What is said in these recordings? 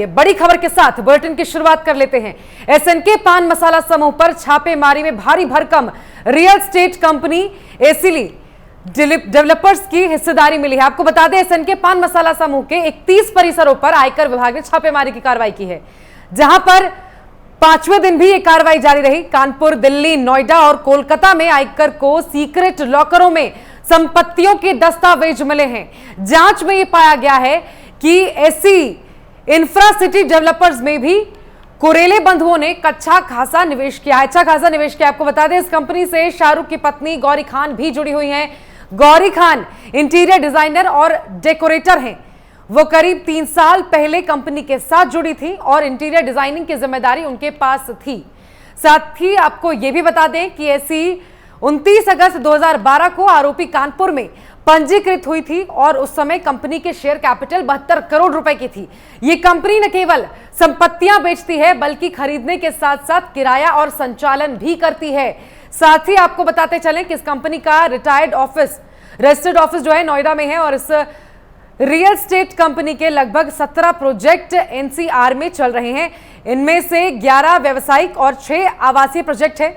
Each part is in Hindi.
आइए बड़ी खबर के साथ बुलेटिन की शुरुआत कर लेते हैं। एसएनके पान मसाला समूह पर छापेमारी में भारी भरकम रियल एस्टेट कंपनी एसीली डेवलपर्स की हिस्सेदारी मिली है। आपको बता दें, एसएनके पान मसाला समूह के 31 परिसरों पर आयकर विभाग ने छापेमारी की कार्रवाई की है, जहां पर 5वें दिन भी ये कार्रवाई जारी रही। कानपुर, दिल्ली, नोएडा और कोलकाता में आयकर को सीक्रेट लॉकरों में संपत्तियों के दस्तावेज मिले हैं। जांच में यह पाया गया है कि ऐसी इंफ्रासिटी डेवलपर्स में भी कुरेले बंधुओं ने अच्छा खासा निवेश किया। आपको बता दें, इस कंपनी से शाहरुख की पत्नी गौरी खान भी जुड़ी हुई हैं। गौरी खान इंटीरियर डिजाइनर और डेकोरेटर हैं। वो करीब 3 साल पहले कंपनी के साथ जुड़ी थी और इंटीरियर डिजाइनिंग की जिम्मेदारी उनके पास थी। साथ ही आपको यह भी बता दें कि ऐसी 29 अगस्त 2012 को आरोपी कानपुर में पंजीकृत हुई थी और उस समय कंपनी के शेयर कैपिटल 72 करोड़ रुपए की थी। ये कंपनी न केवल संपत्तियां बेचती है बल्कि खरीदने के साथ साथ किराया और संचालन भी करती है। साथ ही आपको बताते चलें कि इस कंपनी का रजिस्टर्ड ऑफिस जो है नोएडा में है और इस रियल एस्टेट कंपनी के लगभग 17 प्रोजेक्ट एनसीआर में चल रहे हैं। इनमें से 11 व्यावसायिक और 6 आवासीय प्रोजेक्ट है।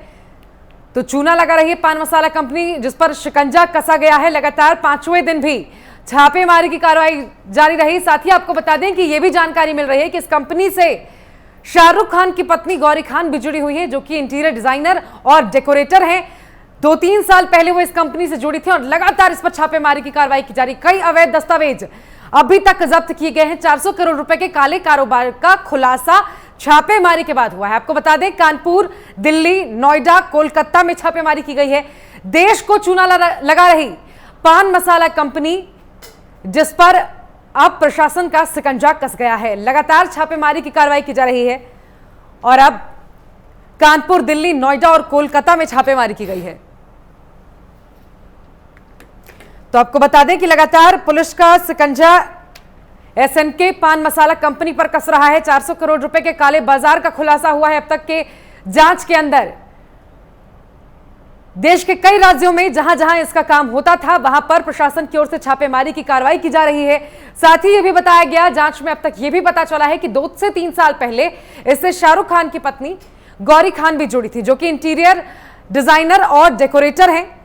तो चूना लगा रही है पान मसाला कंपनी, जिस पर शिकंजा कसा गया है। लगातार 5वें दिन भी छापेमारी की कार्रवाई जारी रही। साथ ही आपको बता दें कि यह भी जानकारी मिल रही है कि इस कंपनी से शाहरुख खान की पत्नी गौरी खान भी जुड़ी हुई है, जो कि इंटीरियर डिजाइनर और डेकोरेटर हैं। 2-3 साल पहले वो इस कंपनी से जुड़ी थी और लगातार इस पर छापेमारी की कार्रवाई की जा रही। कई अवैध दस्तावेज अभी तक जब्त किए गए हैं। 400 करोड़ रुपए के काले कारोबार का खुलासा छापेमारी के बाद हुआ है। आपको बता दें, कानपुर, दिल्ली, नोएडा, कोलकाता में छापेमारी की गई है। देश को चूना लगा रही पान मसाला कंपनी, जिस पर अब प्रशासन का शिकंजा कस गया है। लगातार छापेमारी की कार्रवाई की जा रही है और अब कानपुर, दिल्ली, नोएडा और कोलकाता में छापेमारी की गई है। तो आपको बता दें कि लगातार पुलिस का शिकंजा एसएनके पान मसाला कंपनी पर कस रहा है। 400 करोड़ रुपए के काले बाजार का खुलासा हुआ है अब तक के जांच के अंदर। देश के कई राज्यों में जहां जहां इसका काम होता था, वहां पर प्रशासन की ओर से छापेमारी की कार्रवाई की जा रही है। साथ ही यह भी बताया गया जांच में अब तक यह भी पता चला है कि 2 से 3 साल पहले इससे शाहरुख खान की पत्नी गौरी खान भी जुड़ी थी, जो कि इंटीरियर डिजाइनर और डेकोरेटर हैं।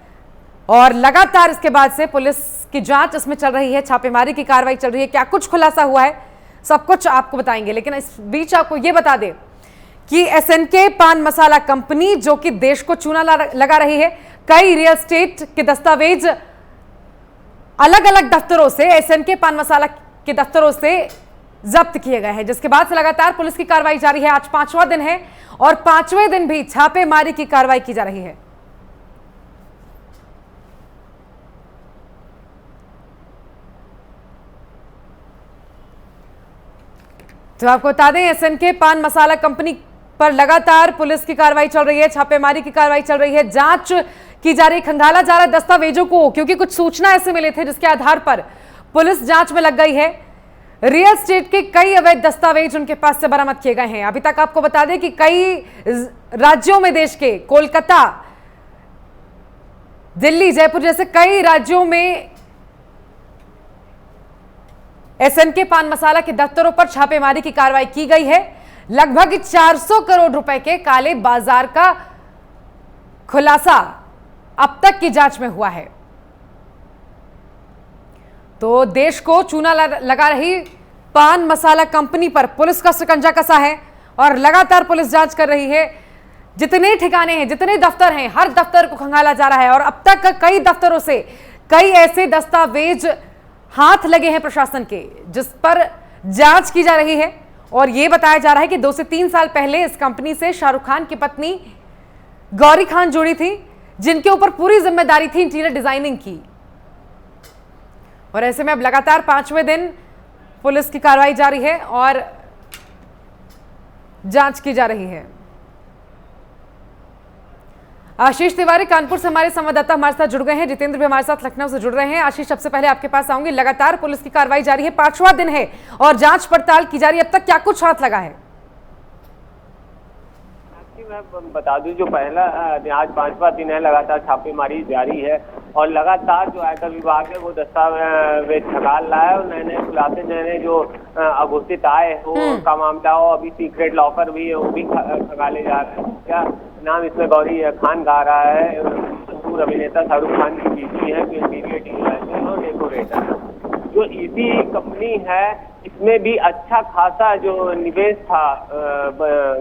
और लगातार इसके बाद से पुलिस की जांच इसमें चल रही है, छापेमारी की कार्रवाई चल रही है। क्या कुछ खुलासा हुआ है सब कुछ आपको बताएंगे, लेकिन इस बीच आपको यह बता दें कि एसएनके पान मसाला कंपनी, जो कि देश को चूना लगा रही है, कई रियल एस्टेट के दस्तावेज अलग अलग दफ्तरों से, एसएनके पान मसाला के दफ्तरों से जब्त किए गए हैं, जिसके बाद से लगातार पुलिस की कार्रवाई जारी है। आज 5वां दिन है और 5वें दिन भी छापेमारी की कार्रवाई की जा रही है। तो आपको बता दें, एसएनके पान मसाला कंपनी पर लगातार पुलिस की कार्रवाई चल रही है, छापेमारी की कार्रवाई चल रही है, जांच की जा रही, खंगाला जा रहा है दस्तावेजों को, क्योंकि कुछ सूचना ऐसे मिले थे जिसके आधार पर पुलिस जांच में लग गई है। रियल एस्टेट के कई अवैध दस्तावेज उनके पास से बरामद किए गए हैं। अभी तक आपको बता दें कि कई राज्यों में, देश के कोलकाता, दिल्ली, जयपुर जैसे कई राज्यों में एसएनके पान मसाला के दफ्तरों पर छापेमारी की कार्रवाई की गई है। लगभग 400 करोड़ रुपए के काले बाजार का खुलासा अब तक की जांच में हुआ है। तो देश को चूना लगा रही पान मसाला कंपनी पर पुलिस का शिकंजा कसा है और लगातार पुलिस जांच कर रही है। जितने ठिकाने हैं, जितने दफ्तर हैं, हर दफ्तर को खंगाला जा रहा है और अब तक कई दफ्तरों से कई ऐसे दस्तावेज हाथ लगे हैं प्रशासन के, जिस पर जांच की जा रही है। और यह बताया जा रहा है कि 2 से 3 साल पहले इस कंपनी से शाहरुख खान की पत्नी गौरी खान जुड़ी थी, जिनके ऊपर पूरी जिम्मेदारी थी इंटीरियर डिजाइनिंग की। और ऐसे में अब लगातार 5वें दिन पुलिस की कार्रवाई जारी है और जांच की जा रही है। आशीष तिवारी कानपुर से हमारे संवाददाता हमारे साथ जुड़ गए हैं। जितेंद्र भी हमारे साथ लखनऊ से जुड़ रहे हैं। आशीष, सबसे पहले आपके पास आऊंगी। लगातार पुलिस की कार्रवाई जारी है, 5वां दिन है और जांच पड़ताल की जा रही है। अब तक क्या कुछ हाथ लगा है? मैं बता दूं, जो पहला आज 5वां दिन है, लगातार छापेमारी जारी है और लगातार जो आयकर विभाग है वो दस्तावेज खंगाल रहा है और नए नए खुलासे, नए नए जो अघोषित आय हो का मामला हो, अभी सीक्रेट लॉकर भी है वो भी खंगाले जा रहे हैं। क्या नाम इसमें गौरी खान गा रहा है, मशहूर अभिनेता शाहरुख खान की बीवी है, जो इंटीरियर डिजाइनर और डेकोरेटर। जो ईसी कंपनी है इसमें भी अच्छा खासा जो निवेश था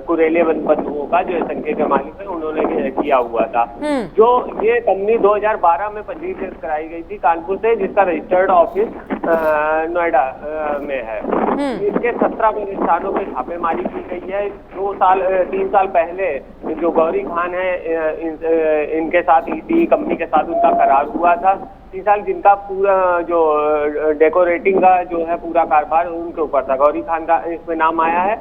कुरेले बंधुओं का, जो एसएनके के मालिक है, उन्होंने किया हुआ था। जो ये कंपनी 2012 में पंजीकृत कराई गई थी कानपुर से, जिसका रजिस्टर्ड ऑफिस नोएडा में है। इसके 17 प्रतिष्ठानों पे छापेमारी की गई है। 3 साल पहले जो गौरी खान है, इनके साथ ईसी कंपनी के साथ उनका करार हुआ था। 3 साल जिनका पूरा जो डेकोरेटिंग का जो है पूरा कारोबार उनके ऊपर था, गौरी खान का इसमें नाम आया है।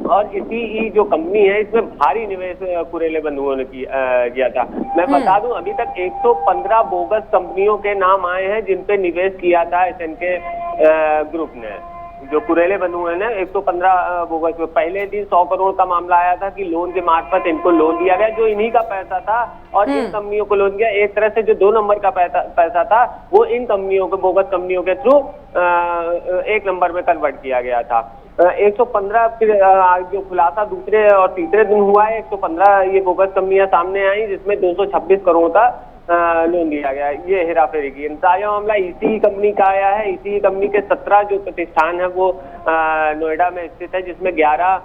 और इसी जो कंपनी है इसमें भारी निवेश कुरेले बंधुओं ने किया था। मैं बता दूं, अभी तक 115 बोगस कंपनियों के नाम आए हैं जिन पे निवेश किया था एसएनके ग्रुप ने। जो कुरेले बंधु है ना, 115 बोगस में पहले दिन 100 करोड़ का मामला आया था कि लोन के मार्फत इनको लोन दिया गया, जो इन्हीं का पैसा था और इन कंपनियों को लोन दिया। एक तरह से जो 2 नंबर का पैसा था वो इन कंपनियों को, बोगस कंपनियों के थ्रू 1 नंबर में कन्वर्ट किया गया था। 115 फिर जो खुलासा दूसरे और तीसरे दिन हुआ है, 115 ये बोगस कंपनियां सामने आई, जिसमें 226 करोड़ का लोन दिया गया। ये हेराफेरी की ताजा मामला इसी कंपनी का आया है। इसी कंपनी के 17 जो प्रतिष्ठान है वो नोएडा में स्थित है, जिसमें 11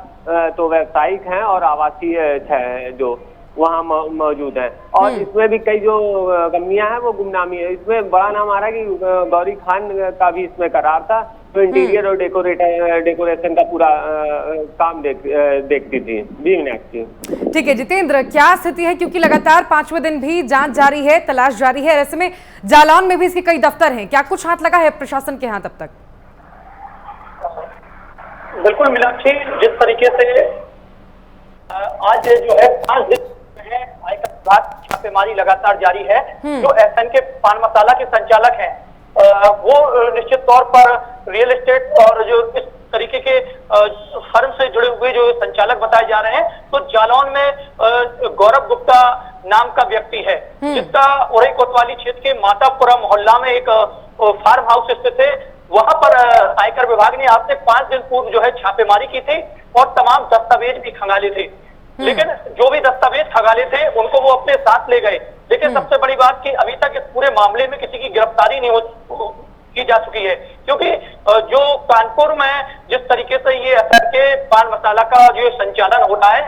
तो व्यावसायिक हैं और आवासीय 6 हैं जो वहाँ मौजूद है। और इसमें भी कई जो कंपनियां हैं वो गुमनामी है। इसमें बड़ा नाम आ रहा है कि गौरी खान का भी इसमें करार था, तो इंटीरियर और डेकोरेशन का पूरा काम देखती थी। जी मीनाक्षी। ठीक है जितेंद्र, क्या स्थिति है, क्योंकि लगातार 5वें दिन भी जांच जारी है, तलाश जारी है, ऐसे में जालौन में भी इसके कई दफ्तर हैं, क्या कुछ हाथ लगा है प्रशासन के हाथ अब तक? बिल्कुल मीनाक्षी, जिस तरीके से आज जो है 5 दिन है आयकर विभाग छापेमारी लगातार जारी है। जो एसएनके पान मसाला के संचालक हैं वो निश्चित तौर पर रियल एस्टेट और जो इस तरीके के फर्म से जुड़े हुए जो संचालक बताए जा रहे हैं। तो जालौन में गौरव गुप्ता नाम का व्यक्ति है, जिसका उरई कोतवाली क्षेत्र के मातापुरा मोहल्ला में एक फार्म हाउस स्थित है। वहां पर आयकर विभाग ने आज से 5 दिन पूर्व जो है छापेमारी की थी और तमाम दस्तावेज भी खंगाले थे। लेकिन जो भी दस्तावेज खंगाले थे उनको वो अपने साथ ले गए। लेकिन सबसे बड़ी बात कि अभी तक इस पूरे मामले में किसी की गिरफ्तारी नहीं की जा चुकी है, क्योंकि जो कानपुर में जिस तरीके से ये एसएनके पान मसाला का जो संचालन होता है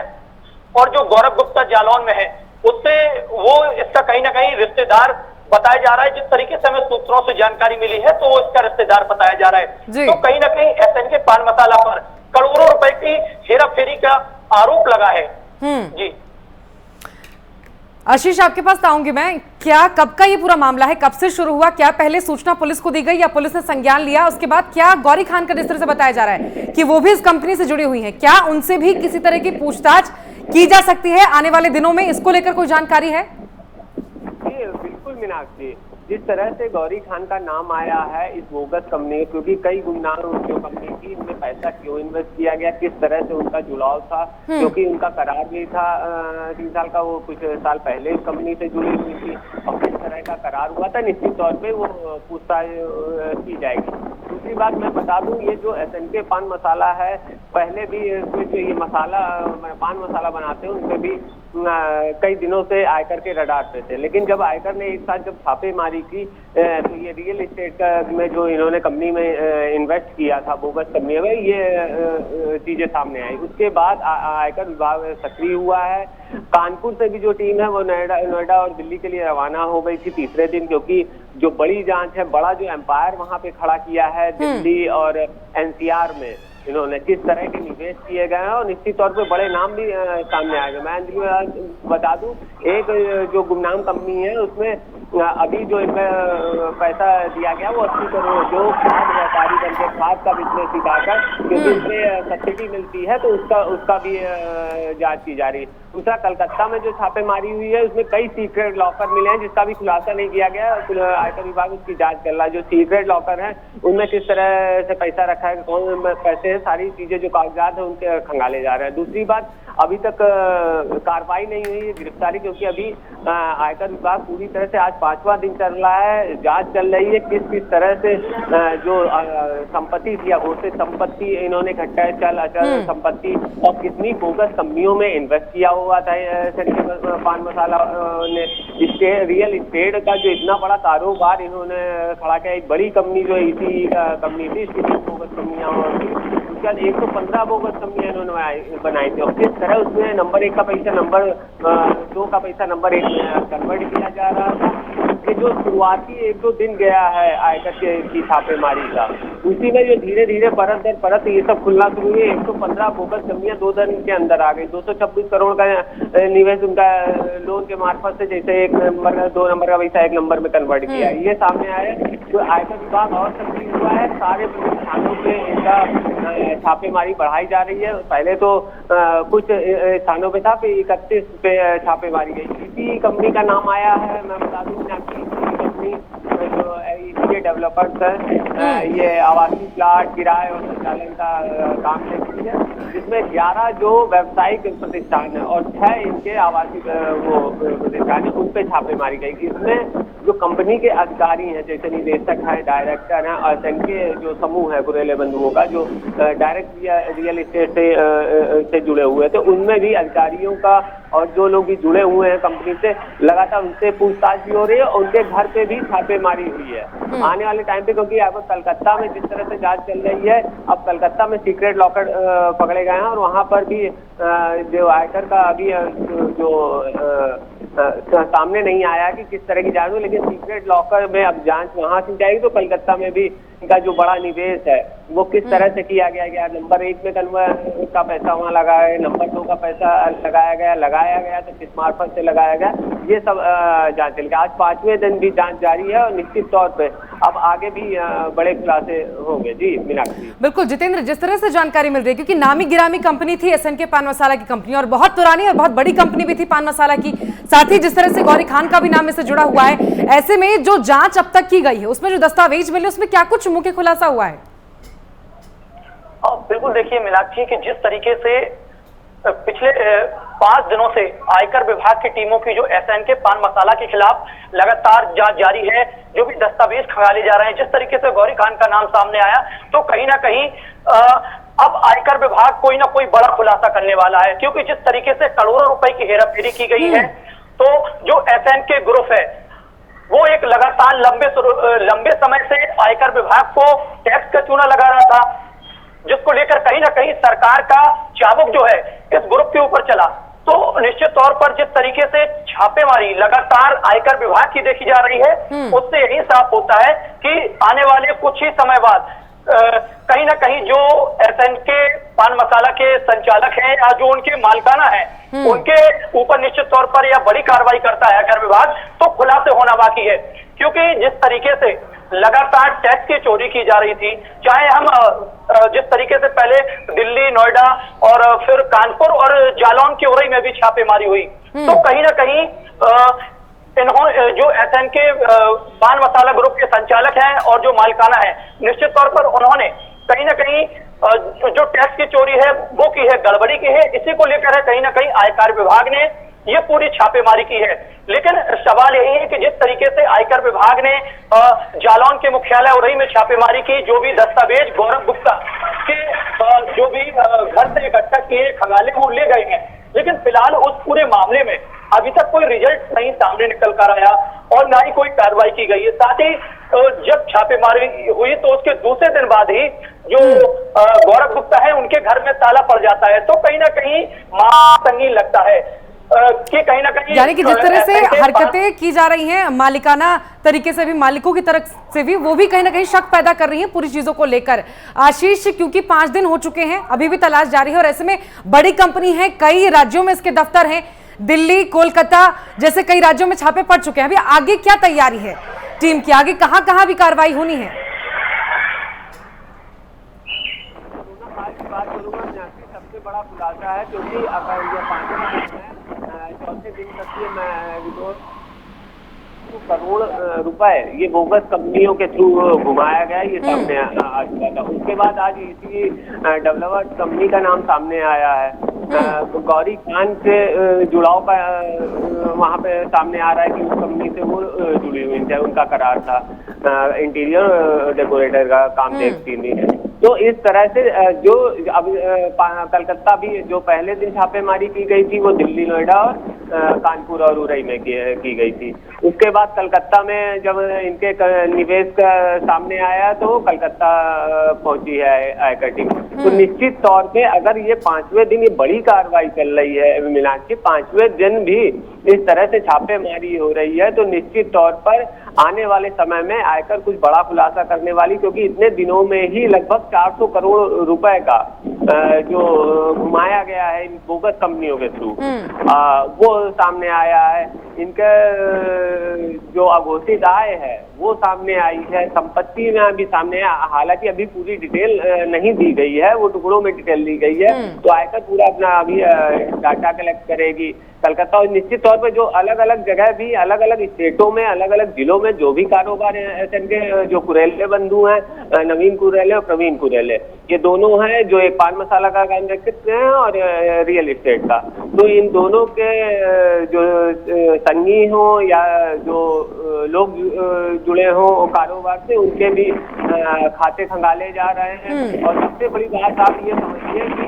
और जो गौरव गुप्ता जालौन में है, उससे वो इसका कहीं ना कहीं रिश्तेदार बताया जा रहा है। जिस तरीके से हमें सूत्रों से जानकारी मिली है तो वो इसका रिश्तेदार बताया जा रहा है। तो कहीं ना कहीं एसएनके पान मसाला पर करोड़ों रुपए की हेराफेरी का आरोप लगा है। जी आशीष, आपके पास आऊंगी मैं। क्या कब का ये पूरा मामला है, कब से शुरू हुआ? क्या पहले सूचना पुलिस को दी गई या पुलिस ने संज्ञान लिया? उसके बाद क्या गौरी खान का जिस तरह से बताया जा रहा है कि वो भी इस कंपनी से जुड़ी हुई हैं, क्या उनसे भी किसी तरह की पूछताछ की जा सकती है आने वाले दिनों में? इसको लेकर कोई जानकारी है? बिल्कुल मीनाक्षी, जिस तरह से गौरी खान का नाम आया है इस बोगस कंपनी, क्योंकि कई गुमनाम जो कंपनी थी, इनमें पैसा क्यों इन्वेस्ट किया गया, किस तरह से उनका जुड़ाव था, क्योंकि उनका करार भी था 3 साल का, वो कुछ साल पहले इस कंपनी से जुड़ी हुई थी और किस तरह का करार हुआ था, निश्चित तौर पे वो पूछताछ की जाएगी। दूसरी बात मैं बता दूं, ये जो एसएनके पान मसाला है, पहले भी जो ये मसाला पान मसाला बनाते हैं उनपे भी कई दिनों से आयकर के रडार पे थे। लेकिन जब आयकर ने एक साथ जब छापेमारी की तो ये रियल एस्टेट में जो इन्होंने कंपनी में इन्वेस्ट किया था बोगस कंपनी में, ये चीजें सामने आई। उसके बाद आयकर विभाग सक्रिय हुआ है। कानपुर से भी जो टीम है वो नोएडा और दिल्ली के लिए रवाना हो गई थी तीसरे दिन, क्योंकि जो बड़ी जांच है, बड़ा जो एम्पायर वहां पे खड़ा किया है दिल्ली और एनसीआर में, इन्होंने किस तरह के निवेश किए गए हैं और निश्चित तौर पे बड़े नाम भी सामने आए गए। मैं बता दूं, एक जो गुमनाम कंपनी है उसमें अभी जो इनमें पैसा दिया गया वो 80 करोड़, जो खाद व्यापारी बनके खाद का बिजनेस दिखाकर, क्योंकि इसमें सब्सिडी मिलती है तो उसका भी जांच की जा रही है। दूसरा, कलकत्ता में जो छापेमारी हुई है उसमें कई सीक्रेट लॉकर मिले हैं जिसका भी खुलासा नहीं किया गया। आयकर विभाग उसकी जांच कर रहा है। जो सीक्रेट लॉकर है उनमें किस तरह से पैसा रखा है, कौन पैसे है, सारी चीजें जो कागजात है उनके खंगाले जा रहे हैं। दूसरी बात, अभी तक कार्रवाई नहीं हुई है, गिरफ्तारी, क्योंकि अभी आयकर विभाग पूरी तरह से, आज 5वां दिन चल रहा है, जांच चल रही है किस तरह से जो संपत्ति थी, अघोषित संपत्ति इन्होंने इकट्ठा, चल अचल संपत्ति, और कितनी बोगस कंपनियों में इन्वेस्ट किया हुआ था एसएनके पान मसाला ने। रियल इस्टेट का जो इतना बड़ा कारोबार इन्होंने खड़ा किया, एक बड़ी कंपनी जो इसी कंपनी थी, इसकी बोगस कंपनियां थी, उसके बाद 115 बोगस कंपनियां इन्होंने बनाई थी। और किस तरह उसमें नंबर 1 का पैसा नंबर 2 का पैसा नंबर 1 में कन्वर्ट किया जा रहा था। ये जो शुरुआती 1-2 दिन गया है आयकर की छापेमारी का, उसी में जो धीरे धीरे परत दर परत ये सब खुलना शुरू हुई। 115 बोगस कंपनियां 2 दिन के अंदर आ गई। 226 करोड़ का निवेश उनका लोन के मार्फत से, जैसे 1 नंबर 2 नंबर का पैसा 1 नंबर में कन्वर्ट किया, ये सामने आया। तो आयकर विभाग और सक्रिय हुआ है, सारे थानों पे इनका छापेमारी बढ़ाई जा रही है। पहले तो कुछ स्थानों पे था, फिर 31 पे छापेमारी गई। इसी कंपनी का नाम आया है, मैं बता दूं आपकी कंपनी जो ये डेवलपर्स है, ये आवासीय प्लाट किराए और संचालन का काम करती है, जिसमें 11 जो व्यावसायिक प्रतिष्ठान है और 6 इनके आवासीय वो प्रतिष्ठान है, उन पे छापेमारी गई। इसमें जो कंपनी के अधिकारी हैं, जैसे निदेशक है, डायरेक्टर हैं, और इनके जो समूह है गुरेले बंधुओं का, जो डायरेक्ट रियल एस्टेट से जुड़े हुए थे, उनमें भी अधिकारियों का और जो लोग भी जुड़े हुए हैं कंपनी से, लगातार उनसे पूछताछ भी हो रही है और उनके घर पे भी छापेमारी हुई है आने वाले टाइम पे। क्योंकि अब कलकत्ता में जिस तरह से जांच चल रही है, अब कलकत्ता में सीक्रेट लॉकर पकड़े गए हैं और वहां पर भी जो आयकर का अभी जो सामने नहीं आया कि किस तरह की जांच हो, लेकिन सीक्रेट लॉकर में अब जांच वहां से जाएगी। तो कलकत्ता में भी इनका जो बड़ा निवेश है वो किस तरह से किया गया, नंबर 1 में कन्वर्ट का पैसा वहां लगाया गया, नंबर 2 का पैसा लगाया गया तो किस मार्फत से लगाया गया, ये सब जांच चल गया। आज 5वें दिन भी जांच जारी है और निश्चित तौर पे अब आगे भी बड़े खुलासे होंगे। जी मीनाक्षी। बिल्कुल जितेंद्र, जिस तरह से जानकारी मिल रही है, क्योंकि नामी गिरामी कंपनी थी एसएनके पान मसाला की कंपनी, और बहुत पुरानी और बहुत बड़ी कंपनी भी थी पान मसाला की, साथ ही जिस तरह से गौरी खान का भी नाम इससे जुड़ा हुआ है, ऐसे में जो जांच अब तक की गई है उसमें जो दस्तावेज मिले उसमें क्या कुछ मुख्य खुलासा हुआ है? बिल्कुल, देखिए मीनाक्षी कि जिस तरीके से पिछले 5 दिनों से आयकर विभाग की टीमों की जो एसएनके पान मसाला के खिलाफ लगातार जांच जारी है, जो भी दस्तावेज खंगाले जा रहे हैं, जिस तरीके से गौरी खान का नाम सामने आया, तो कहीं ना कहीं अब आयकर विभाग कोई ना कोई बड़ा खुलासा करने वाला है। क्योंकि जिस तरीके से करोड़ों रुपए की हेराफेरी की गई है, तो जो एसएनके ग्रुप है वो एक लगातार लंबे समय से आयकर विभाग को टैक्स का चूना लगा रहा था, जिसको लेकर कहीं ना कहीं सरकार का चाबुक जो है इस ग्रुप के ऊपर चला। तो निश्चित तौर पर जिस तरीके से छापेमारी लगातार आयकर विभाग की देखी जा रही है, उससे यही साफ होता है कि आने वाले कुछ ही समय बाद कहीं ना कहीं जो एसएनके पान मसाला के संचालक हैं या जो उनके मालिकाना है, उनके ऊपर निश्चित तौर पर यह बड़ी कार्रवाई करता है आयकर विभाग, तो खुलासे होना बाकी है। क्योंकि जिस तरीके से लगातार टैक्स की चोरी की जा रही थी, चाहे हम जिस तरीके से पहले दिल्ली, नोएडा और फिर कानपुर और जालौन की ओरई में भी छापेमारी हुई, तो कहीं ना कहीं इन्होंने जो एसएनके पान मसाला ग्रुप के संचालक हैं और जो मालिकाना है, निश्चित तौर पर उन्होंने कहीं ना कहीं जो टैक्स की चोरी है वो की है, गड़बड़ी की है। इसी को लेकर है कहीं ना कहीं आयकर विभाग ने ये पूरी छापेमारी की है। लेकिन सवाल यही है कि जिस तरीके से आयकर विभाग ने जालौन के मुख्यालय उरई में छापेमारी की, जो भी दस्तावेज गौरव गुप्ता के जो भी घर से इकट्ठा किए खंगाले वो ले गए हैं, लेकिन फिलहाल उस पूरे मामले में अभी तक कोई रिजल्ट नहीं सामने निकल कर आया और ना ही कोई कार्रवाई की गई है। साथ ही जब छापेमारी हुई तो उसके दूसरे दिन बाद ही जो गौरव गुप्ता है उनके घर में ताला पड़ जाता है। तो कहीं ना कहीं संगीन लगता है कि कहीं ना कहीं, यानी कि जिस तरह से हरकतें की जा रही हैं मालिकाना तरीके से भी, मालिकों की तरफ से भी, वो भी कहीं ना कहीं शक पैदा कर रही है पूरी चीजों को लेकर। आशीष, क्योंकि 5 दिन हो चुके हैं, अभी भी तलाश जारी है और ऐसे में बड़ी कंपनी है, कई राज्यों में इसके दफ्तर हैं, दिल्ली, कोलकाता जैसे कई राज्यों में छापे पड़ चुके हैं। अभी आगे क्या तैयारी है टीम की, आगे कहां कहां भी कार्रवाई होनी है? बात करूंगा, सबसे बड़ा खुलासा है क्योंकि अगर ये 5वें दिन है, चौथे दिन तक ये करोड़ रुपए ये बोगस कंपनियों के थ्रू घुमाया गया, ये सामने आ चुका था। उसके बाद आज इसी डेवलपर कंपनी का नाम सामने आया है। गौरी खान से जुड़ाव का वहां पे सामने आ रहा है कि उस कंपनी से वो जुड़ी हुई थी, उनका करार था इंटीरियर डेकोरेटर का काम देखती थी। तो इस तरह से जो अब कलकत्ता भी जो पहले दिन छापेमारी की गई थी वो दिल्ली, नोएडा और कानपुर और उरई में की गई थी। उसके बाद कलकत्ता में जब इनके निवेश का सामने आया तो कलकत्ता पहुंची है आयकर टीम। तो निश्चित तौर पे अगर ये 5वें दिन ये बड़ी कार्रवाई चल रही है, मीनाक्षी 5वें दिन भी इस तरह से छापेमारी हो रही है, तो निश्चित तौर पर आने वाले समय में आयकर कुछ बड़ा खुलासा करने वाली, क्योंकि इतने दिनों में ही लगभग 400 करोड़ रुपए का जो घुमाया गया है इन बोगस कंपनियों के थ्रू वो सामने आया है। इनका जो अघोषित आय है वो सामने आई है, संपत्ति में भी सामने, हालांकि अभी पूरी डिटेल नहीं दी गई है, वो टुकड़ों में डिटेल दी गई है। तो आयकर पूरा अपना अभी डाटा कलेक्ट करेगी कलकत्ता। और निश्चित तौर पे जो अलग अलग जगह भी, अलग अलग स्टेटों में, अलग अलग जिलों में जो भी कारोबार एसएन के जो कुरेले बंधु हैं, नवीन कुरेले और प्रवीण कुरेले, ये दोनों हैं जो एक पान मसाला का काम रखते हैं और रियल एस्टेट का। तो इन दोनों के जो संगी हो या जो लोग जुड़े हो कारोबार से, उनके भी खाते खंगाले जा रहे हैं। और सबसे बड़ी बात आप ये समझिए कि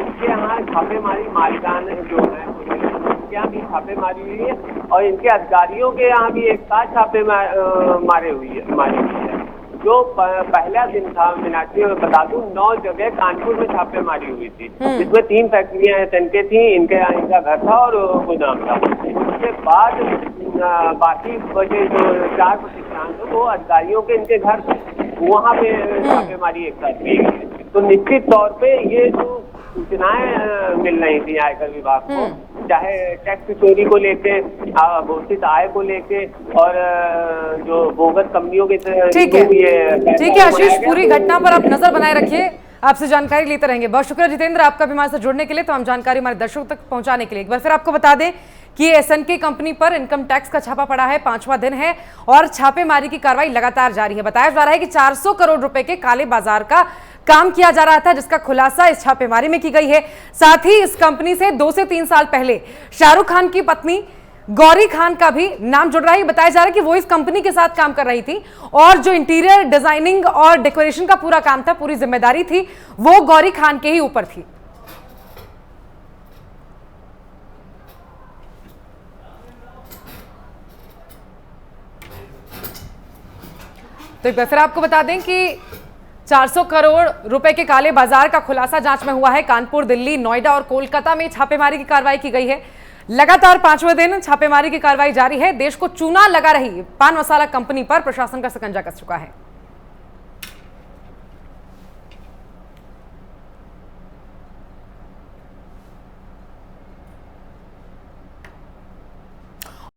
इनके यहाँ छापेमारी मालिकान जो है उनके यहाँ भी छापेमारी हुई है और इनके अधिकारियों के यहाँ भी एक साथ छापे मारी हुई है। जो पहला दिन था, मीनाक्षी मैं बता दूं, 9 जगह कानपुर में छापेमारी हुई थी, जिसमें 3 फैक्ट्रियां एसएन के थी, इनका घर था और गोदाम था। उसके बाद बाकी बचे जो 4 प्रतिष्ठान थे वो अधिकारियों के इनके घर वहाँ पे छापेमारी एक साथ की गई। तो निश्चित तौर पे ये जो सूचनाएं मिल रही थी आयकर विभाग को, चाहे टैक्स चोरी को लेके, घोषित आय को लेके और जो बोगस कंपनियों के ठीक है आशीष, पूरी घटना पर आप नजर बनाए रखिए, आपसे जानकारी लेते रहेंगे। बहुत शुक्रिया जितेंद्र आपका भी हमारे साथ जुड़ने के लिए, तमाम जानकारी हमारे दर्शकों तक पहुंचाने के लिए। एक बार फिर आपको बता दें कि एसएनके कंपनी पर इनकम टैक्स का छापा पड़ा है, 5वां दिन है और छापेमारी की कार्रवाई लगातार जारी है। बताया जा रहा है कि 400 करोड़ रुपए के काले बाजार का काम किया जा रहा था, जिसका खुलासा इस छापेमारी में की गई है। साथ ही इस कंपनी से 2 से 3 साल पहले शाहरुख खान की पत्नी गौरी खान का भी नाम जुड़ रहा है। बताया जा रहा है कि वो इस कंपनी के साथ काम कर रही थी और जो इंटीरियर डिजाइनिंग और डेकोरेशन का पूरा काम था, पूरी जिम्मेदारी थी, वो गौरी खान के ही ऊपर थी। तो एक बार फिर आपको बता दें कि 400 करोड़ रुपए के काले बाजार का खुलासा जांच में हुआ है। कानपुर, दिल्ली, नोएडा और कोलकाता में छापेमारी की कार्रवाई की गई है। लगातार 5वें दिन छापेमारी की कार्रवाई जारी है। देश को चूना लगा रही पान मसाला कंपनी पर प्रशासन का शिकंजा कस चुका है।